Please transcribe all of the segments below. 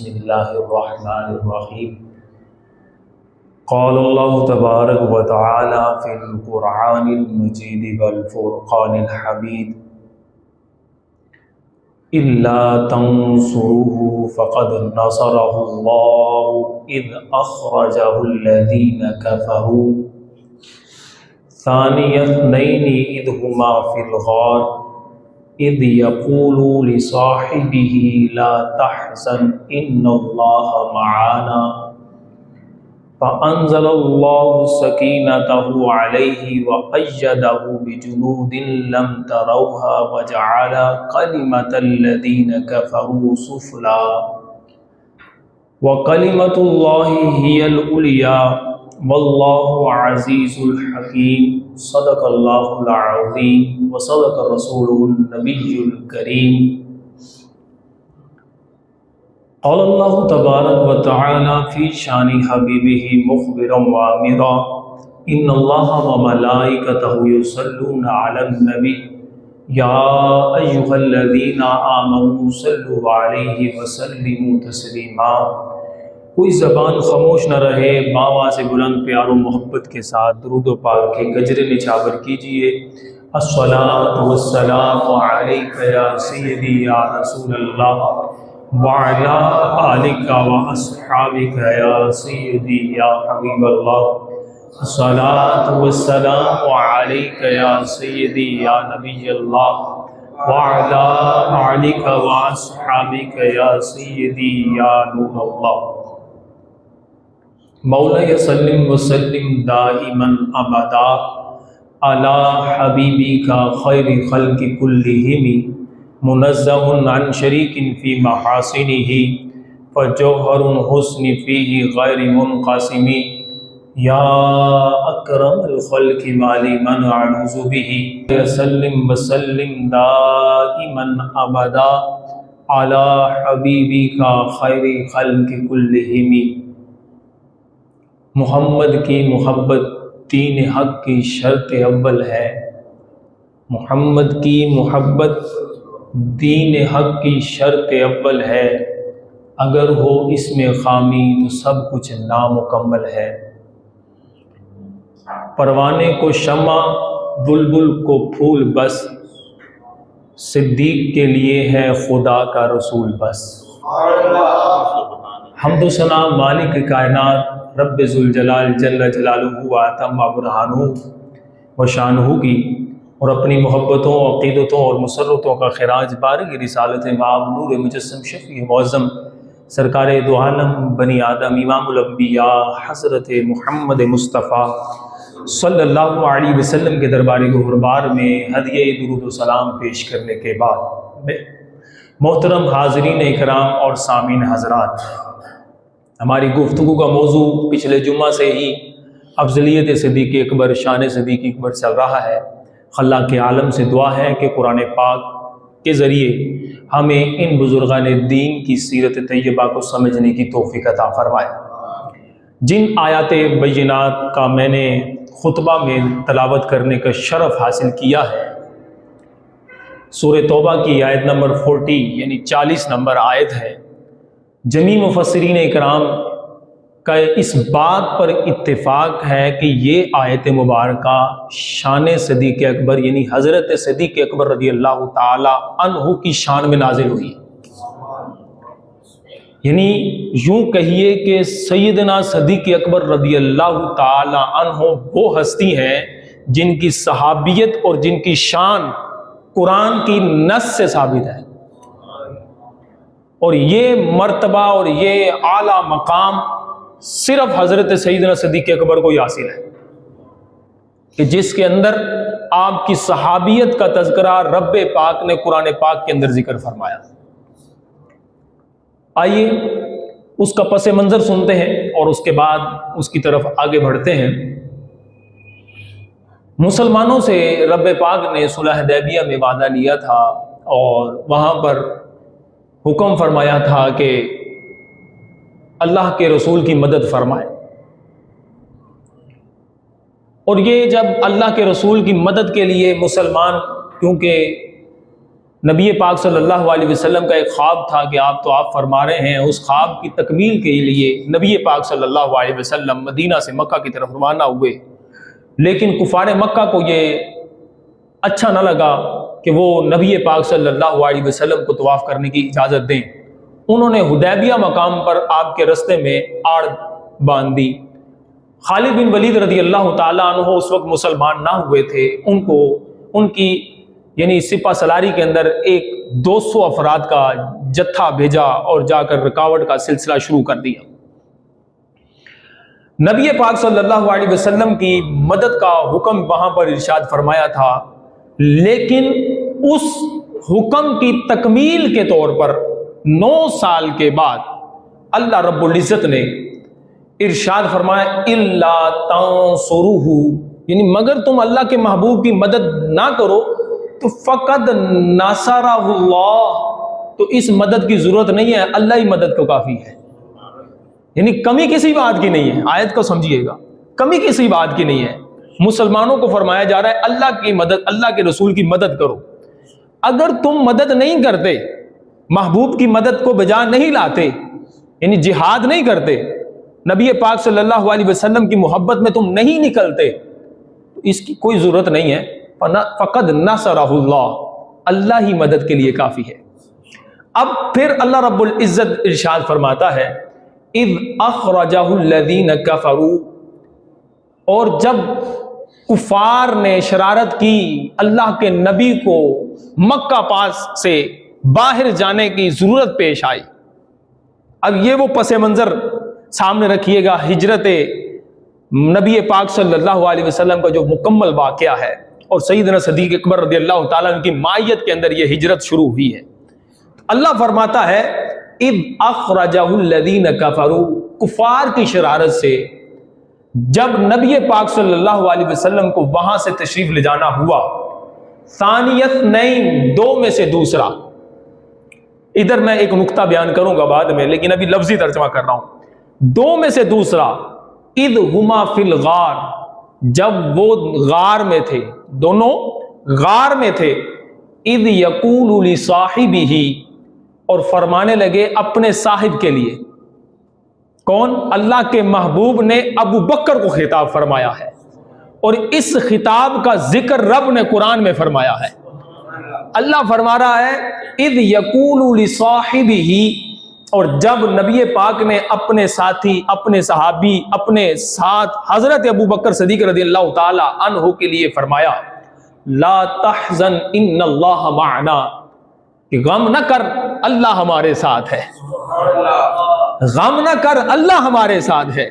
بسم اللہ الرحمن الرحیم قال اللہ تبارک و تعالی فی القرآن المجید والفرقان الحمید الا تنصروه فقد نصرہ اللہ اذ اخرجہ الذین کفروا ثانی اثنین اذ ہما فی الغار اذ یقول لصاحبہ لا تحزن ان اللہ معنا فانزل اللہ سکینتہ علیہ وأیدہ بجنود لم تروها وجعل کلمۃ الذین کفروا سفلا وکلمۃ اللہ ہی العلیٰ واللہ عزیز الحکیم صدق اللہ العظیم وصدق الرسول النبی الکریم قال اللہ تبارک و تعالی فی شان حبیبہ مخبرا وآمرا ان اللہ وملائکتہ یصلون علی النبی یا ایہا الذین آمنوا صلوا علیہ وسلموا تسلیما۔ کوئی زبان خاموش نہ رہے، باواز بلند پیار و محبت کے ساتھ درود و پاک کے گجرے نچھاور کیجئے۔ الصلاۃ والسلام علیک یا سیدی یا رسول اللہ وعلی آلک واصحابک یا سیدی یا حبیب اللہ۔ الصلاۃ والسلام علیک یا سیدی یا نبی اللہ وعلی آلک واصحابک یا سیدی یا نور اللہ۔ مولا سلم وسلم دائما ابدا علی حبیبک خیر خلق کلہم منزہ عن شریک فی محاسنہ فجوہر الحسن فیہ غیر منقسم یا اکرم الخلق مالی من اعوذ بہ سلم وسلم دائما ابدا علی حبیبک خیر خلق کلہم۔ محمد کی محبت دین حق کی شرط اول ہے، محمد کی محبت دین حق کی شرط اول ہے، اگر ہو اس میں خامی تو سب کچھ نامکمل ہے۔ پروانے کو شمع بلبل کو پھول بس، صدیق کے لیے ہے خدا کا رسول بس۔ حمد و ثنا مالک کائنات رب ذوالجلال جل جلالہ و اتم برہانہ و شانہ کی، اور اپنی محبتوں، عقیدتوں اور مسرتوں کا خراج بارگ رسالت مآب نور مجسم شفیع معظم سرکار دو عالم بنی آدم امام الانبیاء حضرت محمد مصطفیٰ صلی اللہ علیہ وسلم کے دربار گہربار میں ہدیہ درود و سلام پیش کرنے کے بعد، محترم حاضرین اکرام اور سامعین حضرات، ہماری گفتگو کا موضوع پچھلے جمعہ سے ہی افضلیت صدیق اکبر، شان صدیق اکبر چل رہا ہے۔ خلاق کے عالم سے دعا ہے کہ قرآن پاک کے ذریعے ہمیں ان بزرگان دین کی سیرت طیبہ کو سمجھنے کی توفیق عطا فرمائے۔ جن آیات بینات کا میں نے خطبہ میں تلاوت کرنے کا شرف حاصل کیا ہے، سورہ توبہ کی آیت نمبر 40 یعنی 40 نمبر آیت ہے۔ جمیع مفسرین اکرام کا اس بات پر اتفاق ہے کہ یہ آیت مبارکہ شان صدیق اکبر یعنی حضرت صدیق اکبر رضی اللہ تعالی عنہ کی شان میں نازل ہوئی، یعنی یوں کہیے کہ سیدنا صدیق اکبر رضی اللہ تعالی عنہ وہ ہستی ہیں جن کی صحابیت اور جن کی شان قرآن کی نص سے ثابت ہے، اور یہ مرتبہ اور یہ اعلیٰ مقام صرف حضرت سیدنا صدیق اکبر کو ہی حاصل ہے کہ جس کے اندر آپ کی صحابیت کا تذکرہ رب پاک نے قرآن پاک کے اندر ذکر فرمایا۔ آئیے اس کا پس منظر سنتے ہیں اور اس کے بعد اس کی طرف آگے بڑھتے ہیں۔ مسلمانوں سے رب پاک نے صلح حدیبیہ میں وعدہ لیا تھا اور وہاں پر حکم فرمایا تھا کہ اللہ کے رسول کی مدد فرمائے، اور یہ جب اللہ کے رسول کی مدد کے لیے مسلمان کیونکہ نبی پاک صلی اللہ علیہ وسلم کا ایک خواب تھا کہ آپ فرما رہے ہیں، اس خواب کی تکمیل کے لیے نبی پاک صلی اللہ علیہ وسلم مدینہ سے مکہ کی طرف روانہ ہوئے، لیکن کفار مکہ کو یہ اچھا نہ لگا کہ وہ نبی پاک صلی اللہ علیہ وسلم کو طواف کرنے کی اجازت دیں۔ انہوں نے حدیبیہ مقام پر آپ کے رستے میں آڑ باندھ دی۔ خالد بن ولید رضی اللہ تعالیٰ عنہ اس وقت مسلمان نہ ہوئے تھے، ان کی یعنی سپہ سلاری کے اندر ایک 200 افراد کا جتھا بھیجا اور جا کر رکاوٹ کا سلسلہ شروع کر دیا۔ نبی پاک صلی اللہ علیہ وسلم کی مدد کا حکم وہاں پر ارشاد فرمایا تھا، لیکن اس حکم کی تکمیل کے طور پر 9 سال کے بعد اللہ رب العزت نے ارشاد فرمایا الا تنصروہ، یعنی مگر تم اللہ کے محبوب کی مدد نہ کرو تو فقد نصرہ اللہ، تو اس مدد کی ضرورت نہیں ہے، اللہ ہی مدد کو کافی ہے۔ یعنی کمی کسی بات کی نہیں ہے، آیت کو سمجھیے گا، کمی کسی بات کی نہیں ہے۔ مسلمانوں کو فرمایا جا رہا ہے اللہ کی مدد، اللہ کے رسول کی مدد کرو۔ اگر تم مدد نہیں کرتے، محبوب کی مدد کو بجا نہیں لاتے، یعنی جہاد نہیں کرتے، نبی پاک صلی اللہ علیہ وسلم کی محبت میں تم نہیں نکلتے، تو اس کی کوئی ضرورت نہیں ہے، فقد نصرہ اللہ، اللہ ہی مدد کے لیے کافی ہے۔ اب پھر اللہ رب العزت ارشاد فرماتا ہے اذ اخرجہ الذین کفروا، اور جب کفار نے شرارت کی اللہ کے نبی کو مکہ پاس سے باہر جانے کی ضرورت پیش آئی۔ اب یہ وہ پس منظر سامنے رکھیے گا، ہجرت نبی پاک صلی اللہ علیہ وسلم کا جو مکمل واقعہ ہے، اور سیدنا صدیق اکبر رضی اللہ تعالیٰ عنہ کی مائیت کے اندر یہ ہجرت شروع ہوئی ہے۔ اللہ فرماتا ہے اذ اخرجہ الذین کفروا، کفار کی شرارت سے جب نبی پاک صلی اللہ علیہ وسلم کو وہاں سے تشریف لے جانا ہوا، ثانیت نہیں، دو میں سے دوسرا۔ ادھر میں ایک نقطہ بیان کروں گا بعد میں، لیکن ابھی لفظی ترجمہ کر رہا ہوں۔ دو میں سے دوسرا، اذ ہما فی الغار، جب وہ غار میں تھے، دونوں غار میں تھے، اذ یقول لصاحبہ، اور فرمانے لگے اپنے صاحب کے لیے۔ کون؟ اللہ کے محبوب نے ابو بکر کو خطاب فرمایا ہے، اور اس خطاب کا ذکر رب نے قرآن میں فرمایا ہے۔ اللہ فرما رہا ہے اذ یقول لصاحبہ، اور جب نبی پاک نے اپنے ساتھی، اپنے صحابی، اپنے ساتھ حضرت ابو بکر صدیق رضی اللہ تعالی عنہ کے لیے فرمایا لا تحزن ان اللہ معنا، کہ غم نہ کر، اللہ ہمارے ساتھ ہے، غم نہ کر، اللہ ہمارے ساتھ ہے۔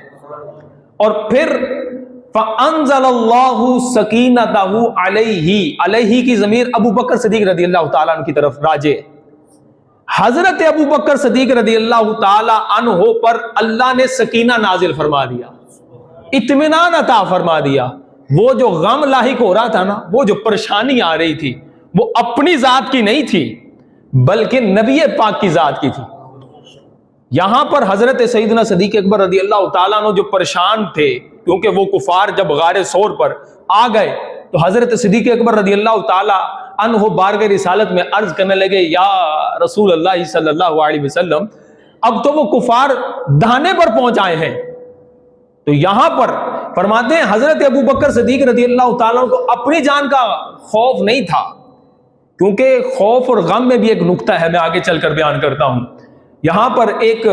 اور پھر فَأَنزَلَ اللَّهُ سَكِينَتَهُ عَلَيْهِ، علیہ کی ضمیر ابو بکر صدیق رضی اللہ تعالیٰ عنہ کی طرف راجع۔ حضرت ابو بکر صدیق رضی اللہ تعالیٰ عنہ پر اللہ نے سکینہ نازل فرما دیا، اطمینان عطا فرما دیا۔ وہ جو غم لاحق ہو رہا تھا نا، وہ جو پریشانی آ رہی تھی، وہ اپنی ذات کی نہیں تھی، بلکہ نبی پاک کی ذات کی تھی۔ یہاں پر حضرت سیدنا صدیق اکبر رضی اللہ تعالیٰ عنہ جو پریشان تھے، کیونکہ وہ کفار جب غار ثور پر آ گئے تو حضرت صدیق اکبر رضی اللہ تعالیٰ عنہ بارگاہ رسالت میں عرض کرنے لگے یا رسول اللہ صلی اللہ علیہ وسلم، اب تو وہ کفار دہانے پر پہنچ آئے ہیں۔ تو یہاں پر فرماتے ہیں حضرت ابو بکر صدیق رضی اللہ تعالیٰ عنہ کو اپنی جان کا خوف نہیں تھا، کیونکہ خوف اور غم میں بھی ایک نقطہ ہے، میں آگے چل کر بیان کرتا ہوں۔ یہاں پر ایک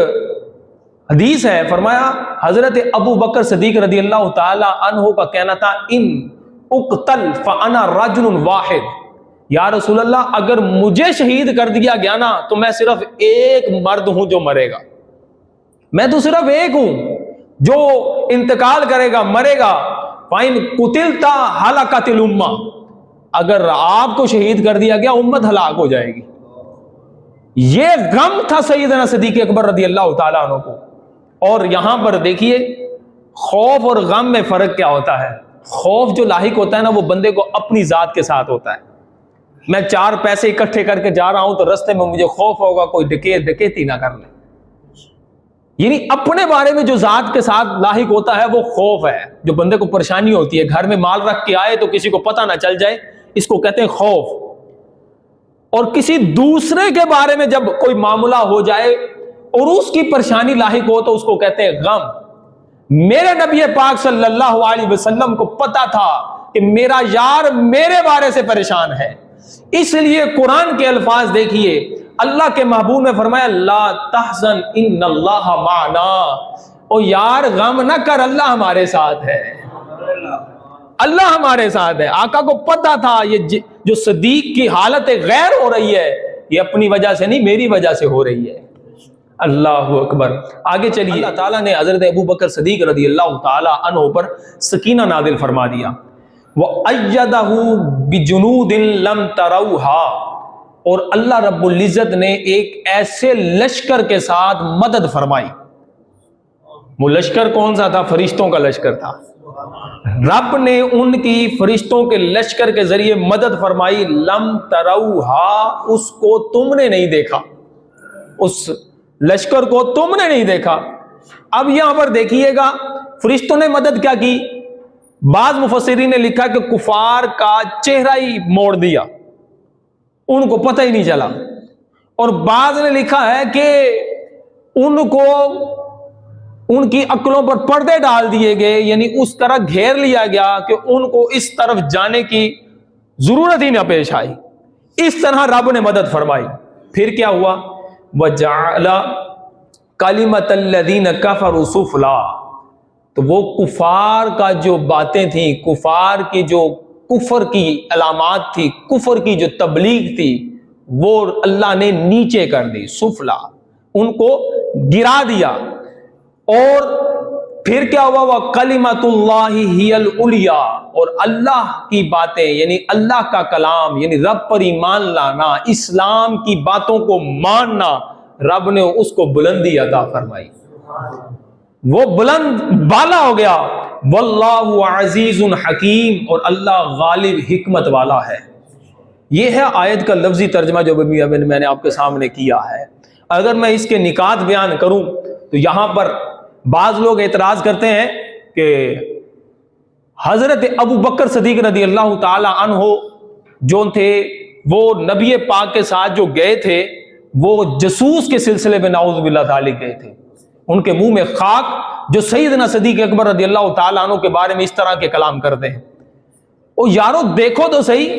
حدیث ہے، فرمایا حضرت ابو بکر صدیق رضی اللہ تعالی عنہ کا کہنا تھا ان اقتل فانا رجل واحد، یا رسول اللہ اگر مجھے شہید کر دیا گیا نا تو میں صرف ایک مرد ہوں جو مرے گا، میں تو صرف ایک ہوں جو انتقال کرے گا، مرے گا۔ فَإِن قُتِلْتَ هَلَكَتِ الْأُمَّةُ، اگر آپ کو شہید کر دیا گیا امت ہلاک ہو جائے گی۔ یہ غم تھا سیدنا صدیق اکبر رضی اللہ تعالیٰ عنہ کو۔ اور یہاں پر دیکھیے خوف اور غم میں فرق کیا ہوتا ہے۔ خوف جو لاحق ہوتا ہے نا، وہ بندے کو اپنی ذات کے ساتھ ہوتا ہے۔ میں 4 پیسے اکٹھے کر کے جا رہا ہوں تو رستے میں مجھے خوف ہوگا کوئی ڈکیتی نہ کر لے، یعنی اپنے بارے میں جو ذات کے ساتھ لاحق ہوتا ہے وہ خوف ہے، جو بندے کو پریشانی ہوتی ہے۔ گھر میں مال رکھ کے آئے تو کسی کو پتہ نہ چل جائے، اس کو کہتے ہیں خوف۔ اور کسی دوسرے کے بارے میں جب کوئی معاملہ ہو جائے اور اس کی پریشانی لاحق ہو تو اس کو کہتے ہیں غم. میرے نبی پاک صلی اللہ علیہ وسلم کو پتا تھا کہ میرا یار میرے بارے سے پریشان ہے، اس لیے قرآن کے الفاظ دیکھیے، اللہ کے محبوب نے فرمایا لا تحزن ان اللہ معنا، او یار غم نہ کر، اللہ ہمارے ساتھ ہے، اللہ ہمارے ساتھ ہے. آقا کو پتا تھا یہ جو صدیق کی حالت غیر ہو رہی ہے یہ اپنی وجہ سے نہیں، میری وجہ سے ہو رہی ہے. اللہ اکبر. آگے چلیے، اللہ تعالیٰ نے حضرت ابو بکر صدیق رضی اللہ تعالیٰ عنہ پر سکینہ نازل فرما دیا. وَأَيَّدَهُ بِجُنُودٍ لَمْ تَرَوْهَا، اور اللہ رب العزت نے ایک ایسے لشکر کے ساتھ مدد فرمائی. وہ لشکر کون سا تھا؟ فرشتوں کا لشکر تھا. رب نے ان کی فرشتوں کے لشکر کے ذریعے مدد فرمائی. لم تروہا، اس کو تم نے نہیں دیکھا، اس لشکر کو تم نے نہیں دیکھا. اب یہاں پر دیکھیے گا فرشتوں نے مدد کیا کی. بعض مفسرین نے لکھا کہ کفار کا چہرہ ہی موڑ دیا، ان کو پتہ ہی نہیں چلا. اور بعض نے لکھا ہے کہ ان کو ان کی عقلوں پر پردے ڈال دیے گئے، یعنی اس طرح گھیر لیا گیا کہ ان کو اس طرف جانے کی ضرورت ہی نہ پیش آئی. اس طرح رب نے مدد فرمائی. پھر کیا ہوا؟ وَجَعَلَ كَلِمَةَ الَّذِينَ كَفَرُوا سُفْلًا، تو وہ کفار کا جو باتیں تھیں، کفار کی جو کفر کی علامات تھی، کفر کی جو تبلیغ تھی، وہ اللہ نے نیچے کر دی. سفلا، ان کو گرا دیا. اور پھر کیا ہوا؟ وَكَلِمَةُ اللَّهِ هِيَ الْعُلْيَا، اور اللہ کی باتیں یعنی اللہ کا کلام، یعنی رب پر ایمان لانا، اسلام کی باتوں کو ماننا، رب نے اس کو بلندی عطا فرمائی، وہ بلند بالا ہو گیا. واللہ عزیز حکیم، اور اللہ غالب حکمت والا ہے. یہ ہے آیت کا لفظی ترجمہ جو میں نے آپ کے سامنے کیا ہے. اگر میں اس کے نکات بیان کروں تو یہاں پر بعض لوگ اعتراض کرتے ہیں کہ حضرت ابو بکر صدیق رضی اللہ تعالی عنہ جو تھے وہ نبی پاک کے ساتھ جو گئے تھے وہ جسوس کے سلسلے میں نعوذ باللہ تعالی گئے تھے. ان کے منہ میں خاک جو سیدنا صدیق اکبر رضی اللہ تعالیٰ عنہ کے بارے میں اس طرح کے کلام کرتے ہیں. او یارو دیکھو تو صحیح،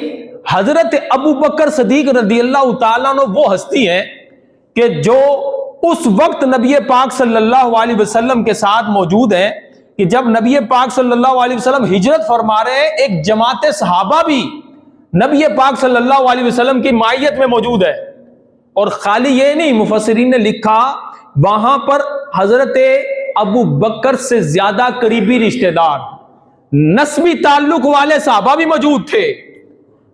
حضرت ابو بکر صدیق رضی اللہ تعالیٰ عنہ وہ ہستی ہیں کہ جو اس وقت نبی پاک صلی اللہ علیہ وسلم کے ساتھ موجود ہیں کہ جب نبی پاک صلی اللہ علیہ وسلم ہجرت فرما رہے ہیں، ایک جماعت صحابہ بھی نبی پاک صلی اللہ علیہ وسلم کی معیت میں موجود ہے. اور خالی یہ نہیں، مفسرین نے لکھا وہاں پر حضرت ابو بکر سے زیادہ قریبی رشتہ دار، نسبی تعلق والے صحابہ بھی موجود تھے،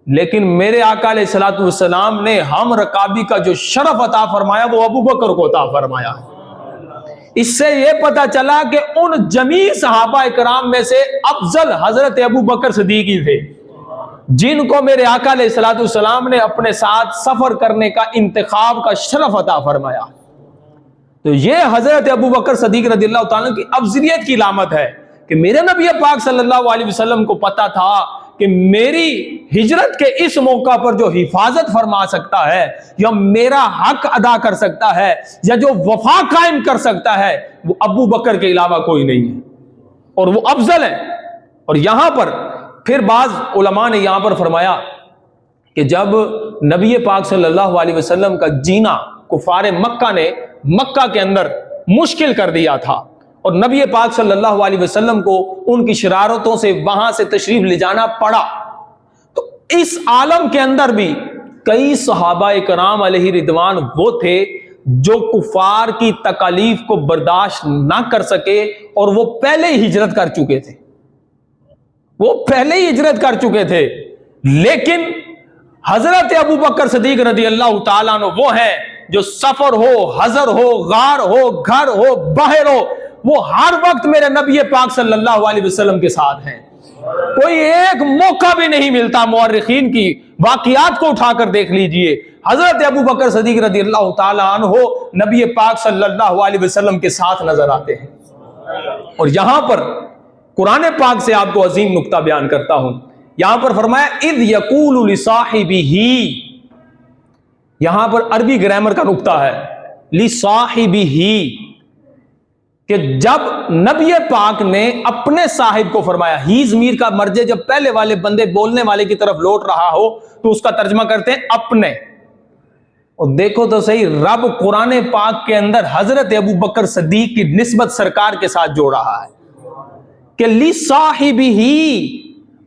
لیکن میرے آقا علیہ الصلوۃ والسلام نے ہم رکابی کا جو شرف عطا فرمایا وہ ابو بکر کو عطا فرمایا. اس سے یہ پتا چلا کہ ان جمیع صحابہ کرام میں سے افضل حضرت ابو بکر صدیق ہی تھے، جن کو میرے آقا علیہ الصلوۃ والسلام نے اپنے ساتھ سفر کرنے کا انتخاب کا شرف عطا فرمایا. تو یہ حضرت ابو بکر صدیق رضی اللہ تعالیٰ کی افضلیت کی علامت ہے کہ میرے نبی پاک صلی اللہ علیہ وسلم کو پتا تھا کہ میری ہجرت کے اس موقع پر جو حفاظت فرما سکتا ہے یا میرا حق ادا کر سکتا ہے یا جو وفا قائم کر سکتا ہے وہ ابو بکر کے علاوہ کوئی نہیں ہے، اور وہ افضل ہے. اور یہاں پر پھر بعض علماء نے یہاں پر فرمایا کہ جب نبی پاک صلی اللہ علیہ وسلم کا جینا کفار مکہ نے مکہ کے اندر مشکل کر دیا تھا اور نبی پاک صلی اللہ علیہ وسلم کو ان کی شرارتوں سے وہاں سے تشریف لے جانا پڑا، تو اس عالم کے اندر بھی کئی صحابہ کرام علیہ رضوان وہ تھے جو کفار کی تکالیف کو برداشت نہ کر سکے اور وہ پہلے ہی ہجرت کر چکے تھے، وہ پہلے ہی ہجرت کر چکے تھے. لیکن حضرت ابو بکر صدیق رضی اللہ تعالیٰ عنہ وہ ہیں جو سفر ہو، حضر ہو، غار ہو، گھر ہو، باہر ہو، وہ ہر وقت میرے نبی پاک صلی اللہ علیہ وسلم کے ساتھ ہیں. کوئی ایک موقع بھی نہیں ملتا، مورخین کی واقعات کو اٹھا کر دیکھ لیجئے، حضرت ابو بکر صدیق رضی اللہ تعالیٰ عنہ نبی پاک صلی اللہ علیہ وسلم کے ساتھ نظر آتے ہیں. اور یہاں پر قرآن پاک سے آپ کو عظیم نکتہ بیان کرتا ہوں. یہاں پر فرمایا اذ یقول لصاحبہ، یہاں پر عربی گرامر کا نقطہ ہے لِصَاحِبِهِ، کہ جب نبی پاک نے اپنے صاحب کو فرمایا، ہی ضمیر کا مرجع جب پہلے والے بندے بولنے والے کی طرف لوٹ رہا ہو تو اس کا ترجمہ کرتے ہیں اپنے. اور دیکھو تو صحیح، رب قرآن پاک کے اندر حضرت ابو بکر صدیق کی نسبت سرکار کے ساتھ جوڑ رہا ہے کہ لِصَاحِبِهِ،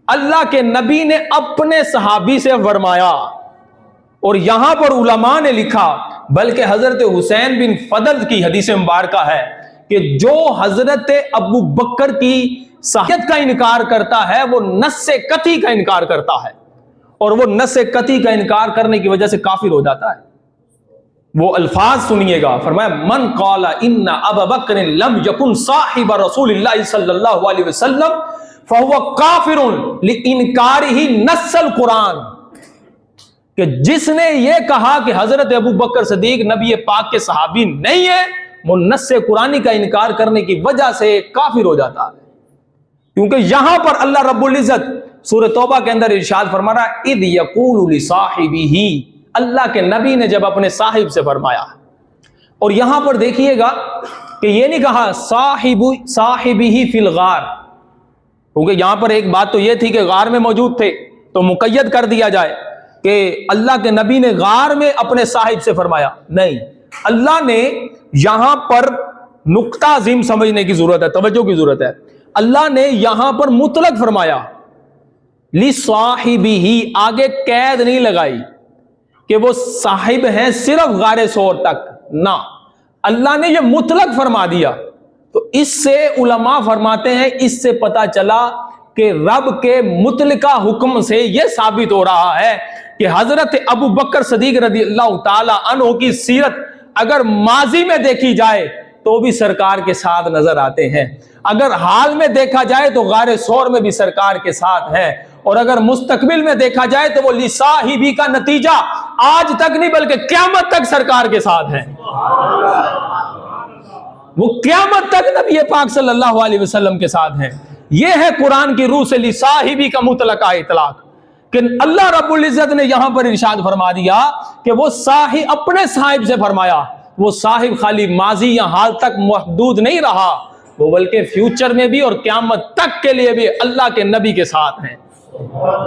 اللہ کے نبی نے اپنے صحابی سے فرمایا. اور یہاں پر علماء نے لکھا، بلکہ حضرت حسین بن فضل کی حدیث مبارکہ ہے کہ جو حضرت ابو بکر کی صحابیت کا انکار کرتا ہے وہ نص قطعی کا انکار کرتا ہے، اور وہ نص قطعی کا انکار کرنے کی وجہ سے کافر ہو جاتا ہے. وہ الفاظ سنیے گا، فرمایا من قال ان ابا بکر لم یکن صاحب رسول اللہ صلی اللہ علیہ وسلم فهو کافر لانکارہ نص القرآن، کہ جس نے یہ کہا کہ حضرت ابو بکر صدیق نبی پاک کے صحابی نہیں ہے، وہ نص قرآنی کا انکار کرنے کی وجہ سے کافر ہو جاتا ہے. کیونکہ یہاں پر اللہ رب العزت سورہ توبہ کے اندر ارشاد فرما رہا ہے اذ یقول لصاحبہ، اللہ کے نبی نے جب اپنے صاحب سے فرمایا. اور یہاں پر دیکھیے گا کہ یہ نہیں کہا صاحبہ فی الغار، کیونکہ یہاں پر ایک بات تو یہ تھی کہ غار میں موجود تھے تو مقید کر دیا جائے کہ اللہ کے نبی نے غار میں اپنے صاحب سے فرمایا. نہیں، اللہ نے یہاں پر نقطہ عظیم سمجھنے کی ضرورت ہے، توجہ کی ضرورت ہے. اللہ نے یہاں پر مطلق فرمایا لِصَاحِبِهِ، آگے قید نہیں لگائی کہ وہ صاحب ہیں صرف غار ثور تک، نہ، اللہ نے یہ مطلق فرما دیا. تو اس سے علماء فرماتے ہیں اس سے پتہ چلا کہ رب کے مطلقہ حکم سے یہ ثابت ہو رہا ہے کہ حضرت ابو بکر صدیق رضی اللہ تعالی عنہ کی سیرت اگر ماضی میں دیکھی جائے تو بھی سرکار کے ساتھ نظر آتے ہیں، اگر حال میں دیکھا جائے تو غار ثور میں بھی سرکار کے ساتھ ہے، اور اگر مستقبل میں دیکھا جائے تو وہ لصاحبی کا نتیجہ آج تک نہیں بلکہ قیامت تک سرکار کے ساتھ ہے. وہ قیامت تک نبی پاک صلی اللہ علیہ وسلم کے ساتھ ہیں. یہ ہے قرآن کی روح سے لصاحبی کا مطلقہ اطلاق، کہ اللہ رب العزت نے یہاں پر ارشاد فرما دیا کہ وہ صاحب اپنے صاحب سے فرمایا. وہ صاحب خالی ماضی یا حال تک محدود نہیں رہا، وہ بلکہ فیوچر میں بھی اور قیامت تک کے لیے بھی اللہ کے نبی کے ساتھ ہیں.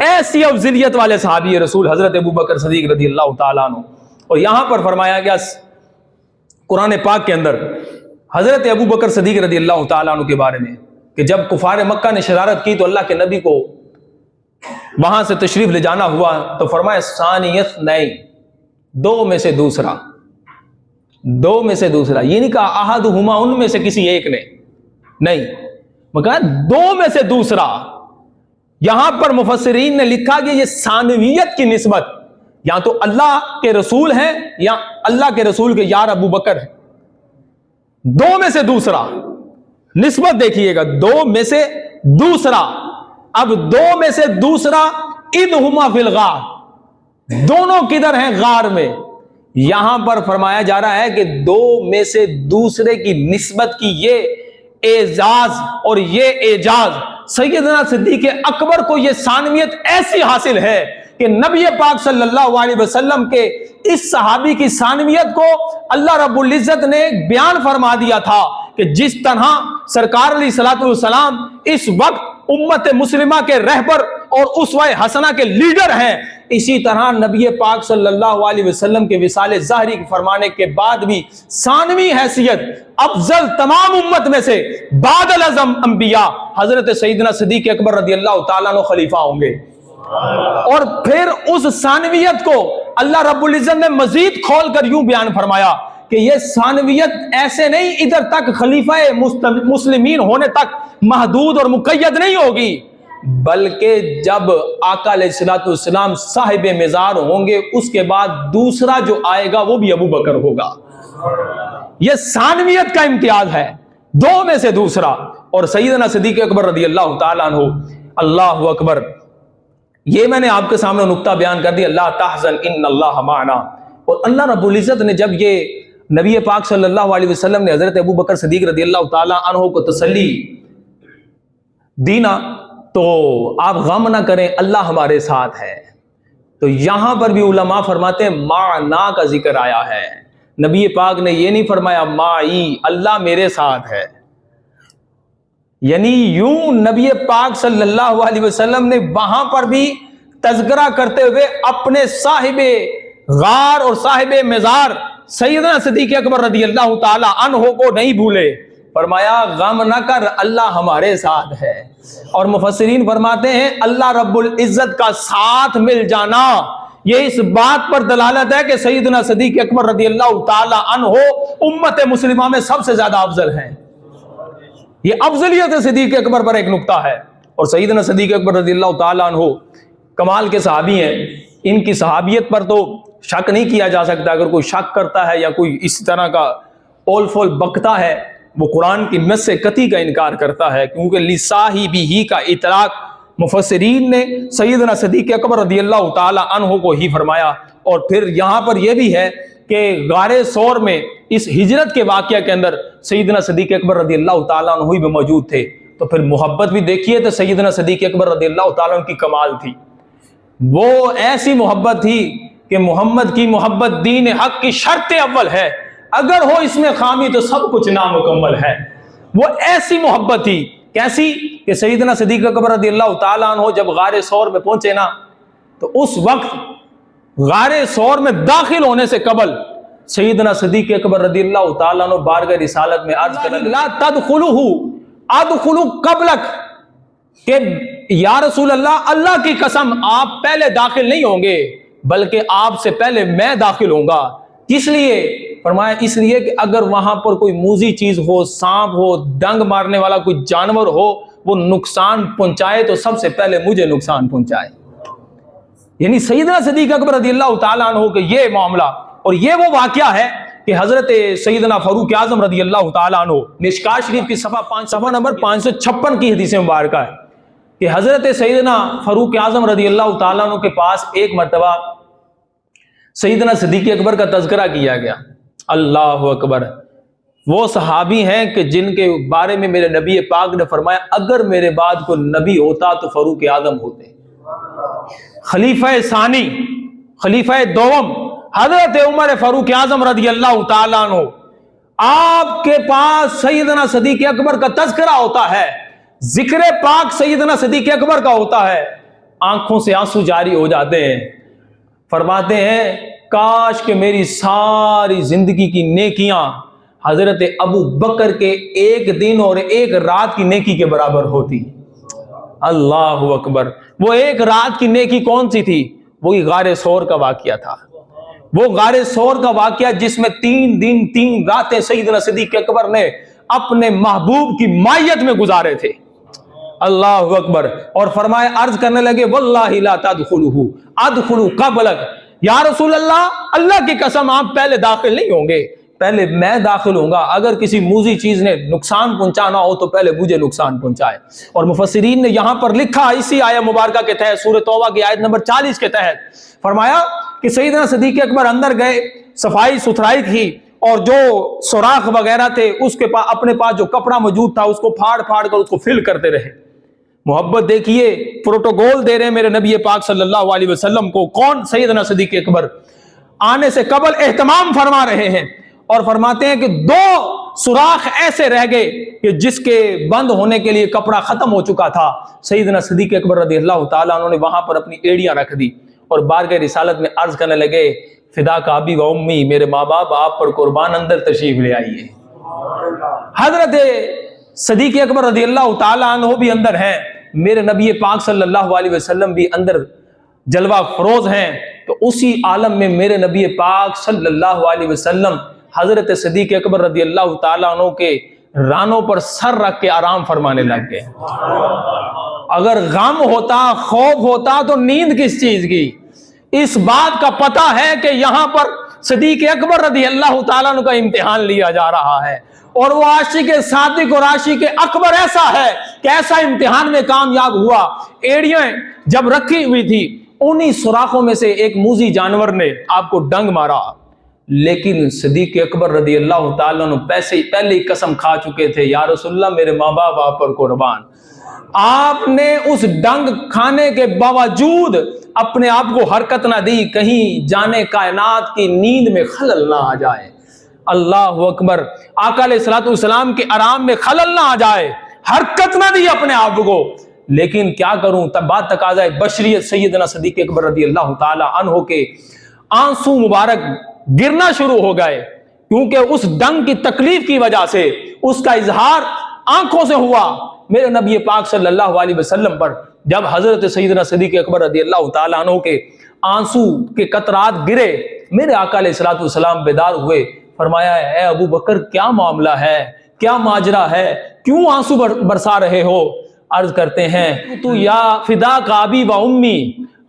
ایسی افضلیت والے صحابی رسول حضرت ابو بکر صدیق رضی اللہ تعالیٰ عنہ. اور یہاں پر فرمایا گیا قرآن پاک کے اندر حضرت ابو بکر صدیق رضی اللہ تعالیٰ عنہ کے بارے میں کہ جب کفار مکہ نے شرارت کی تو اللہ کے نبی کو وہاں سے تشریف لے جانا ہوا تو فرمایا ثانیت نہیں، دو میں سے دوسرا. دو میں سے دوسرا، یہ نہیں کہا احدہما، ان میں سے کسی ایک نے، نہیں، مگر دو میں سے دوسرا. یہاں پر مفسرین نے لکھا کہ یہ ثانویت کی نسبت یا تو اللہ کے رسول ہیں یا اللہ کے رسول کے یار ابو بکر ہیں. دو میں سے دوسرا، نسبت دیکھیے گا، دو میں سے دوسرا. اب دو میں سے دوسرا اذ ہما فی الغار، دونوں کدھر ہیں؟ غار میں. یہاں پر فرمایا جا رہا ہے کہ دو میں سے دوسرے کی نسبت کی یہ اعزاز اور یہ اعجاز سیدنا صدیق اکبر کو یہ ثانویت ایسی حاصل ہے کہ نبی پاک صلی اللہ علیہ وسلم کے اس صحابی کی ثانویت کو اللہ رب العزت نے بیان فرما دیا تھا کہ جس طرح سرکار علیہ الصلوۃ والسلام اس وقت امت مسلمہ کے رہبر اور اسوہ حسنہ کے لیڈر ہیں، اسی طرح نبی پاک صلی اللہ علیہ وسلم کے وصال ظاہری کے فرمانے کے بعد بھی ثانوی حیثیت افضل تمام امت میں سے بعد الاعظم انبیاء حضرت سیدنا صدیق اکبر رضی اللہ تعالیٰ عنہ خلیفہ ہوں گے. اور پھر اس ثانویت کو اللہ رب العزت نے مزید کھول کر یوں بیان فرمایا کہ یہ ثانویت ایسے نہیں ادھر تک خلیفہ مسلمین ہونے تک محدود اور مقید نہیں ہوگی، بلکہ جب آقا علیہ الصلوۃ والسلام صاحب مزار ہوں گے اس کے بعد دوسرا جو آئے گا وہ بھی ابو بکر ہوگا. یہ ثانویت کا امتیاز ہے، دو میں سے دوسرا. اور سیدنا صدیق اکبر رضی اللہ تعالیٰ عنہ، اللہ اکبر، یہ میں نے آپ کے سامنے نقطہ بیان کر دیا، لا تحزن ان اللہ معنا. اور اللہ رب العزت نے جب یہ نبی پاک صلی اللہ علیہ وسلم نے حضرت ابو بکر صدیق رضی اللہ تعالیٰ عنہ کو تسلی دینا تو آپ غم نہ کریں، اللہ ہمارے ساتھ ہے. تو یہاں پر بھی علماء فرماتے ہیں معنا کا ذکر آیا ہے، نبی پاک نے یہ نہیں فرمایا معی، اللہ میرے ساتھ ہے، یعنی یوں نبی پاک صلی اللہ علیہ وسلم نے وہاں پر بھی تذکرہ کرتے ہوئے اپنے صاحب غار اور صاحب مزار سیدنا صدیق اکبر رضی اللہ تعالی عنہ کو نہیں بھولے، فرمایا غم نہ کر، اللہ ہمارے ساتھ ہے۔ اور مفسرین فرماتے ہیں اللہ رب العزت کا ساتھ مل جانا یہ اس بات پر دلالت ہے کہ سیدنا صدیق اکبر رضی اللہ تعالی عنہ امت مسلمہ میں سب سے زیادہ افضل ہیں۔ یہ افضلیت صدیق اکبر پر ایک نقطہ ہے۔ اور سیدنا صدیق اکبر رضی اللہ تعالی عنہ کمال کے صحابی ہیں، ان کی صحابیت پر تو شک نہیں کیا جا سکتا۔ اگر کوئی شک کرتا ہے یا کوئی اس طرح کا اول فول بکتا ہے وہ قرآن کی نص سے قطعی کا انکار کرتا ہے، کیونکہ لصاحبہ کا اطلاق مفسرین نے سیدنا صدیق اکبر رضی اللہ تعالی عنہ کو ہی فرمایا۔ اور پھر یہاں پر یہ بھی ہے کہ غار ثور میں اس ہجرت کے واقعہ کے اندر سیدنا صدیق اکبر رضی اللہ تعالیٰ عنہ بھی موجود تھے، تو پھر محبت بھی دیکھیے تو سیدنا صدیق اکبر رضی اللہ تعالیٰ عنہ کی کمال تھی۔ وہ ایسی محبت تھی کہ محمد کی محبت دین حق کی شرط اول ہے، اگر ہو اس میں خامی تو سب کچھ نامکمل ہے۔ وہ ایسی محبت تھی، کیسی کہ سیدنا صدیق اکبر رضی اللہ تعالیٰ عنہ جب غار ثور میں پہنچے نا، تو اس وقت غار ثور میں داخل ہونے سے قبل سیدنا صدیق اکبر رضی اللہ تعالیٰ عنہ بارگاہ رسالت میں عرض کرنے لا تدخلوہ ادخلو قبلک، کہ یا رسول اللہ، اللہ کی قسم آپ پہلے داخل نہیں ہوں گے بلکہ آپ سے پہلے میں داخل ہوں گا۔ کس لیے؟ فرمایا اس لیے کہ اگر وہاں پر کوئی موذی چیز ہو، سانپ ہو، ڈنگ مارنے والا کوئی جانور ہو، وہ نقصان پہنچائے تو سب سے پہلے مجھے نقصان پہنچائے۔ یعنی سیدنا صدیق اکبر رضی اللہ تعالیٰ عنہ کے یہ معاملہ، اور یہ وہ واقعہ ہے کہ حضرت سیدنا فاروق اعظم رضی اللہ تعالیٰ عنہ مشکوٰۃ شریف کی صفحہ نمبر 556 کی حدیث مبارکہ ہے کہ حضرت سیدنا فاروق اعظم رضی اللہ تعالیٰ عنہ کے پاس ایک مرتبہ سیدنا صدیق اکبر کا تذکرہ کیا گیا۔ اللہ اکبر، وہ صحابی ہیں کہ جن کے بارے میں میرے نبی پاک نے فرمایا اگر میرے بعد کوئی نبی ہوتا تو فاروق اعظم ہوتے۔ خلیفہ ثانی، خلیفہ دوم حضرت عمر فاروق اعظم رضی اللہ تعالیٰ عنہ، آپ کے پاس سیدنا صدیق اکبر کا تذکرہ ہوتا ہے، ذکر پاک سیدنا صدیق اکبر کا ہوتا ہے، آنکھوں سے آنسو جاری ہو جاتے ہیں۔ فرماتے ہیں کاش کہ میری ساری زندگی کی نیکیاں حضرت ابو بکر کے ایک دن اور ایک رات کی نیکی کے برابر ہوتی۔ اللہ اکبر، وہ ایک رات کی نیکی کون سی تھی؟ وہی غار ثور کا واقعہ تھا۔ وہ غار ثور کا واقعہ جس میں 3 دن 3 راتیں سیدنا صدیق اکبر نے اپنے محبوب کی مائیت میں گزارے تھے۔ اللہ اکبر، اور فرمائے عرض کرنے لگے واللہ لا تدخلوہ ادخلوا قبلک، یا رسول اللہ، اللہ کی قسم آپ پہلے داخل نہیں ہوں گے، پہلے میں داخل ہوں گا۔ اگر کسی موذی چیز نے نقصان پہنچانا ہو تو پہلے مجھے نقصان پہنچائے۔ اور مفسرین نے یہاں پر لکھا اسی آیہ مبارکہ کے تحت، سورہ توبہ کی آیت نمبر 40 کے تحت فرمایا کہ سیدنا صدیق اکبر اندر گئے، صفائی ستھرائی تھی، اور جو سوراخ وغیرہ تھے اس کے پاس اپنے پاس جو کپڑا موجود تھا اس کو پھاڑ پھاڑ کر اس کو فل کرتے رہے۔ محبت دیکھیے، پروٹوکول دے رہے ہیں میرے نبی پاک صلی اللہ علیہ وسلم کو، کون؟ سیدنا صدیق اکبر آنے سے قبل اہتمام فرما رہے ہیں، اور فرماتے ہیں کہ 2 سوراخ ایسے رہ گئے کہ جس کے بند ہونے کے لیے کپڑا ختم ہو چکا تھا۔ سیدنا صدیق اکبر رضی اللہ تعالیٰ عنہ نے وہاں پر اپنی ایڑیاں رکھ دی اور بارگاہ رسالت میں عرض کرنے لگے فدا کا ابی و امی، میرے ماں باپ آپ پر قربان، اندر تشریف لے آئیے۔ حضرت صدیق اکبر رضی اللہ تعالیٰ عنہ بھی اندر ہیں، میرے نبی پاک صلی اللہ علیہ وسلم بھی اندر جلوہ فروز ہیں۔ تو اسی عالم میں میرے نبی پاک صلی اللہ علیہ وسلم حضرت صدیق اکبر رضی اللہ تعالیٰ عنہ کے رانوں پر سر رکھ کے آرام فرمانے لگ گئے۔ اگر غم ہوتا، خوف ہوتا تو نیند کس چیز کی؟ اس بات کا پتہ ہے کہ یہاں پر صدیق اکبر رضی اللہ تعالیٰ عنہ کا امتحان لیا جا رہا ہے، اور وہ عاشق صادق اور عاشق اکبر ایسا ہے کہ ایسا امتحان میں کامیاب ہوا۔ ایڑیاں جب رکھی ہوئی تھی، انہی سوراخوں میں سے ایک موذی جانور نے آپ کو ڈنگ مارا، لیکن صدیق اکبر رضی اللہ تعالیٰ عنہ پہلے ہی قسم کھا چکے تھے، یا رسول اللہ، میرے ماں باپ آپ پر قربان۔ آپ نے اس ڈنگ کھانے کے باوجود اپنے آپ کو حرکت نہ دی کہیں جانے کائنات کی نیند میں خلل نہ آ جائے۔ اللہ اکبر، آقا علیہ الصلوۃ والسلام کے آرام میں خلل نہ آ جائے، حرکت نہ دی اپنے آپ کو۔ لیکن کیا کروں، تب بات تقاضا بشریت سیدنا صدیق اکبر رضی اللہ تعالی عنہ کے آنسو مبارک گرنا شروع ہو گئے، کیونکہ اس ڈنگ کی تکلیف کی وجہ سے اس کا اظہار آنکھوں سے ہوا۔ میرے نبی پاک صلی اللہ علیہ وسلم پر جب حضرت سیدنا صدیق اکبر رضی اللہ تعالی عنہ کے آنسو کے قطرات گرے، میرے آقا علیہ الصلوۃ والسلام بیدار ہوئے، فرمایا اے ابو بکر کیا معاملہ ہے، کیا ماجرا ہے، کیوں آنسو برسا رہے ہو؟ عرض کرتے ہیں تو یا فدا کا ابی و امی،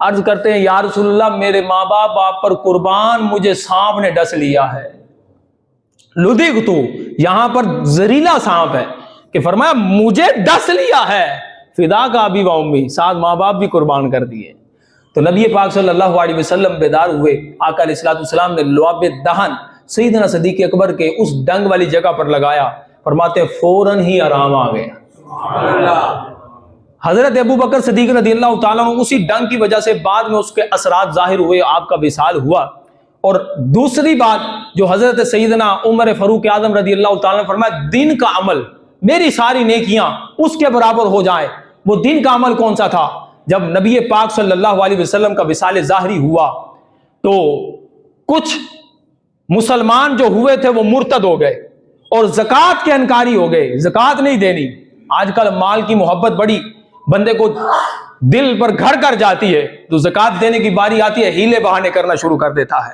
عرض کرتے ہیں یا رسول اللہ میرے ماں باپ آپ پر قربان، مجھے سانپ نے ڈس لیا ہے۔ لدغتو یہاں پر زہریلا سانپ ہے کہ فرمایا مجھے ڈس لیا ہے، فدا کا ابی و امی، ساتھ ماں باپ بھی قربان کر دیے۔ تو نبی پاک صلی اللہ علیہ وسلم بیدار ہوئے، آقا علیہ الصلوۃ والسلام نے لعاب دہن سیدنا صدیق اکبر کے اس ڈنگ والی جگہ پر لگایا، فرماتے ہیں فوراً ہی آرام آ گیا۔ حضرت ابو بکر صدیق رضی اللہ تعالیٰ عنہ اسی ڈنگ کی وجہ سے بعد میں اس کے اثرات ظاہر ہوئے، آپ کا وصال ہوا۔ اور دوسری بات جو حضرت سیدنا عمر فاروق اعظم رضی اللہ تعالیٰ نے فرمایا دین کا عمل، میری ساری نیکیاں اس کے برابر ہو جائیں، وہ دین کا عمل کون سا تھا؟ جب نبی پاک صلی اللہ علیہ وسلم کا وصال ظاہری ہوا تو کچھ مسلمان جو ہوئے تھے وہ مرتد ہو گئے اور زکوٰۃ کے انکاری ہو گئے، زکوٰۃ نہیں دینی۔ آج کل مال کی محبت بڑی بندے کو دل پر گھر کر جاتی ہے، تو زکوٰۃ دینے کی باری آتی ہے ہیلے بہانے کرنا شروع کر دیتا ہے۔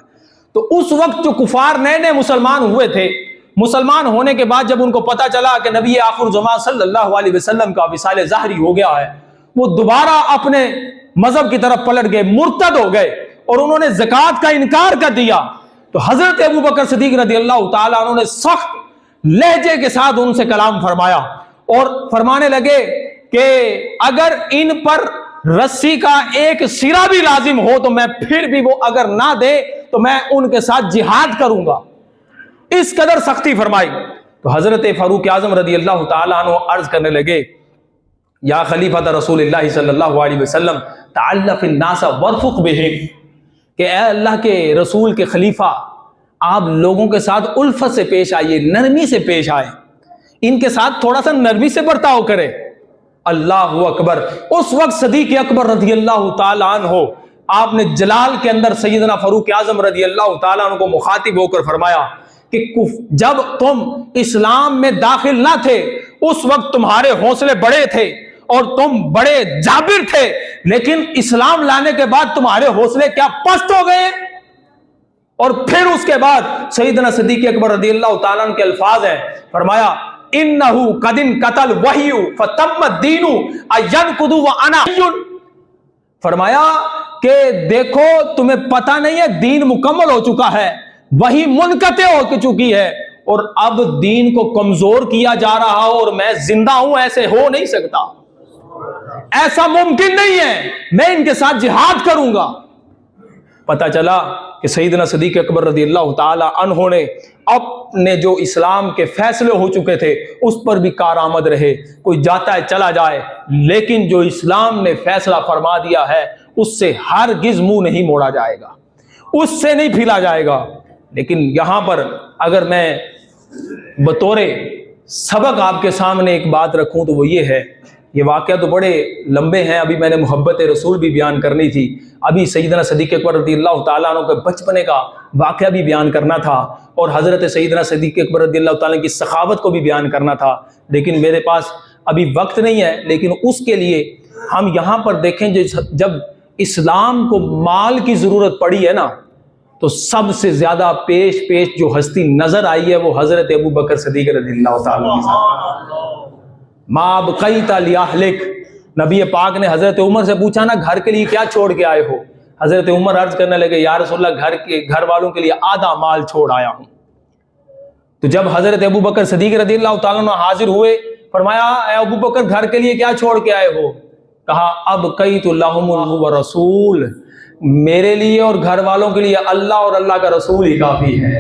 تو اس وقت جو کفار نئے نئے مسلمان ہوئے تھے، مسلمان ہونے کے بعد جب ان کو پتا چلا کہ نبی آخر زمان صلی اللہ علیہ وسلم کا وصال ظاہری ہو گیا ہے، وہ دوبارہ اپنے مذہب کی طرف پلٹ گئے، مرتد ہو گئے اور انہوں نے زکوٰۃ کا انکار کر دیا۔ تو حضرت ابو بکر صدیق رضی اللہ تعالیٰ عنہ نے سخت لہجے کے ساتھ ان سے کلام فرمایا اور فرمانے لگے کہ اگر ان پر رسی کا ایک سرا بھی لازم ہو تو میں پھر بھی وہ اگر نہ دے تو میں ان کے ساتھ جہاد کروں گا، اس قدر سختی فرمائی۔ تو حضرت فاروق اعظم رضی اللہ تعالیٰ عنہ عرض کرنے لگے یا خلیفۃ رسول اللہ صلی اللہ علیہ وسلم تعلق الناس وارفق بہم، کہ اے اللہ کے رسول کے خلیفہ آپ لوگوں کے ساتھ الفت سے پیش آئیے، نرمی سے پیش آئے، ان کے ساتھ تھوڑا سا نرمی سے برتاؤ کرے۔ اللہ اکبر، اس وقت صدیق اکبر رضی اللہ تعالیٰ عنہ آپ نے جلال کے اندر سیدنا فاروق اعظم رضی اللہ تعالیٰ عنہ کو مخاطب ہو کر فرمایا کہ جب تم اسلام میں داخل نہ تھے اس وقت تمہارے حوصلے بڑے تھے اور تم بڑے جابر تھے، لیکن اسلام لانے کے بعد تمہارے حوصلے کیا پست ہو گئے؟ اور پھر اس کے بعد سیدنا صدیق اکبر رضی اللہ تعالیٰ عنہ کے الفاظ ہیں، فرمایا انہو قدن قتل وحی فتم الدین اینقض وانا حی، فرمایا کہ دیکھو تمہیں پتہ نہیں ہے دین مکمل ہو چکا ہے، وحی منقطع ہو چکی ہے اور اب دین کو کمزور کیا جا رہا ہو اور میں زندہ ہوں، ایسے ہو نہیں سکتا، ایسا ممکن نہیں ہے، میں ان کے ساتھ جہاد کروں گا۔ پتہ چلا کہ سیدنا صدیق اکبر رضی اللہ تعالی عنہ نے اپنے جو اسلام کے فیصلے ہو چکے تھے اس پر بھی کارآمد رہے، کوئی جاتا ہے چلا جائے، لیکن جو اسلام نے فیصلہ فرما دیا ہے اس سے ہرگز منہ نہیں موڑا جائے گا، اس سے نہیں پھیلا جائے گا۔ لیکن یہاں پر اگر میں بطور سبق آپ کے سامنے ایک بات رکھوں تو وہ یہ ہے، یہ واقعہ تو بڑے لمبے ہیں، ابھی میں نے محبت رسول بھی بیان کرنی تھی، ابھی سیدنا صدیق اکبر رضی اللہ تعالیٰ عنہ کے بچپنے کا واقعہ بھی بیان کرنا تھا اور حضرت سیدنا صدیق اکبر رضی اللہ تعالیٰ کی سخاوت کو بھی بیان کرنا تھا، لیکن میرے پاس ابھی وقت نہیں ہے۔ لیکن اس کے لیے ہم یہاں پر دیکھیں جب اسلام کو مال کی ضرورت پڑی ہے نا تو سب سے زیادہ پیش جو ہستی نظر آئی ہے وہ حضرت ابو بکر صدیق رضی اللہ تعالیٰ کے ساتھ۔ ما بقیت لأہلک، نبی پاک نے حضرت عمر سے پوچھا نا گھر کے لیے کیا چھوڑ کے آئے ہو؟ حضرت عمر عرض کرنے لگے یا رسول اللہ گھر والوں کے لیے آدھا مال چھوڑ آیا ہوں۔ تو جب حضرت ابو بکر صدیق رضی اللہ تعالیٰ عنہ حاضر ہوئے، فرمایا اے ابو بکر گھر کے لیے کیا چھوڑ کے آئے ہو؟ کہا ابقیت لہم والرسول، میرے لیے اور گھر والوں کے لیے اللہ اور اللہ کا رسول ہی کافی ہے۔